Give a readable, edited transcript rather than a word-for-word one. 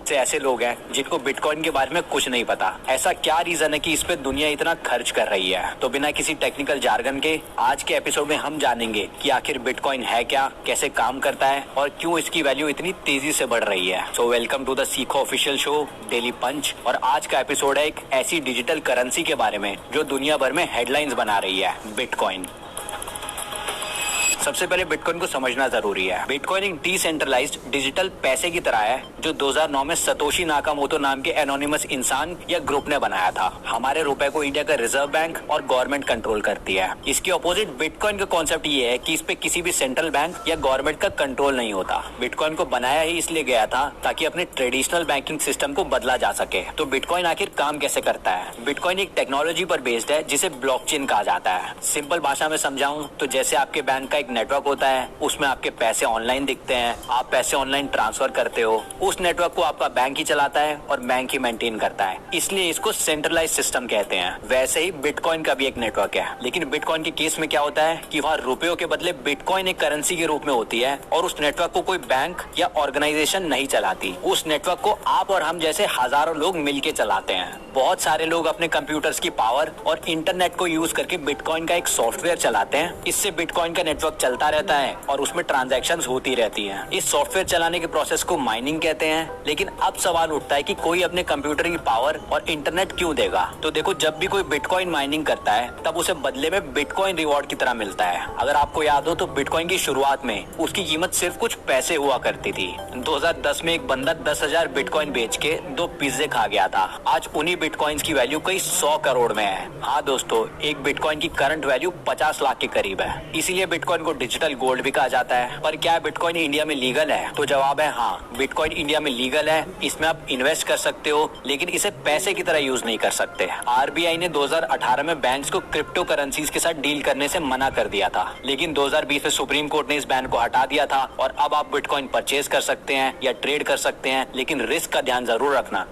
से ऐसे लोग हैं जिनको बिटकॉइन के बारे में कुछ नहीं पता। ऐसा क्या रीजन है कि इस पे दुनिया इतना खर्च कर रही है? तो बिना किसी टेक्निकल जार्गन के आज के एपिसोड में हम जानेंगे कि आखिर बिटकॉइन है क्या, कैसे काम करता है और क्यों इसकी वैल्यू इतनी तेजी से बढ़ रही है। सो वेलकम टू द सीखो ऑफिशियल शो डेली पंच। और आज का एपिसोड है एक ऐसी डिजिटल करेंसी के बारे में जो दुनिया भर में हेडलाइंस बना रही है, बिटकॉइन। सबसे पहले बिटकॉइन को समझना जरूरी है। बिटकॉइन एक डिसेंट्रलाइज्ड डिजिटल पैसे की तरह है जो 2009 में सतोशी नाकामोटो नाम के एनोनिमस इंसान या ग्रुप ने बनाया था। हमारे रुपए को इंडिया का रिजर्व बैंक और गवर्नमेंट कंट्रोल करती है। इसके ऑपोजिट बिटकॉइन का कॉन्सेप्ट ये है कि इस पे किसी भी सेंट्रल बैंक या गवर्नमेंट का कंट्रोल नहीं होता। बिटकॉइन को बनाया ही इसलिए गया था ताकि अपने ट्रेडिशनल बैंकिंग सिस्टम को बदला जा सके। तो बिटकॉइन आखिर काम कैसे करता है? बिटकॉइन एक टेक्नोलॉजी पर बेस्ड है जिसे ब्लॉकचेन कहा जाता है। सिंपल भाषा में समझाऊं तो जैसे आपके बैंक का एक नेटवर्क होता है, उसमें आपके पैसे ऑनलाइन दिखते हैं, आप पैसे ऑनलाइन ट्रांसफर करते हो, उस नेटवर्क को आपका बैंक ही चलाता है और बैंक ही मेंटेन करता है, इसलिए इसको सेंट्रलाइज सिस्टम कहते हैं। वैसे ही बिटकॉइन का भी एक नेटवर्क है, लेकिन बिटकॉइन के केस में क्या होता है कि वहाँ रुपयों के बदले बिटकॉइन एक करेंसी के रूप में होती है और उस नेटवर्क को कोई बैंक या ऑर्गेनाइजेशन नहीं चलाती। उस नेटवर्क को आप और हम जैसे हजारों लोग मिलकर चलाते हैं। बहुत सारे लोग अपने कंप्यूटर्स की पावर और इंटरनेट को यूज करके बिटकॉइन का एक सॉफ्टवेयर चलाते हैं। इससे बिटकॉइन का नेटवर्क चलता रहता है और उसमें ट्रांजैक्शंस होती रहती हैं। इस सॉफ्टवेयर चलाने के प्रोसेस को माइनिंग कहते हैं। लेकिन अब सवाल उठता है कि कोई अपने कंप्यूटर की पावर और इंटरनेट क्यों देगा? तो देखो, जब भी कोई बिटकॉइन माइनिंग करता है तब उसे बदले में बिटकॉइन रिवॉर्ड की तरह मिलता है। अगर आपको याद हो तो बिटकॉइन की शुरुआत में उसकी कीमत सिर्फ कुछ पैसे हुआ करती थी। 2010 में एक बंदा 10,000 बिटकॉइन बेच के 2 पिज्जे खा गया था। आज उन्हीं बिटकॉइंस की वैल्यू कई 100 करोड़ में है। हाँ दोस्तों, एक बिटकॉइन की करंट वैल्यू 50 लाख के करीब है। इसीलिए बिटकॉइन को डिजिटल गोल्ड भी कहा जाता है। पर क्या बिटकॉइन इंडिया में लीगल है? तो जवाब है हाँ, बिटकॉइन इंडिया में लीगल है। इसमें आप इन्वेस्ट कर सकते हो, लेकिन इसे पैसे की तरह यूज नहीं कर सकते। आरबीआई ने 2018 में बैंक्स को क्रिप्टो करेंसीज के साथ डील करने से मना कर दिया था, लेकिन 2020 में सुप्रीम कोर्ट ने इस बैन को हटा दिया था और अब आप बिटकॉइन परचेज कर सकते हैं या ट्रेड कर सकते हैं, लेकिन रिस्क का ध्यान जरूर रखना।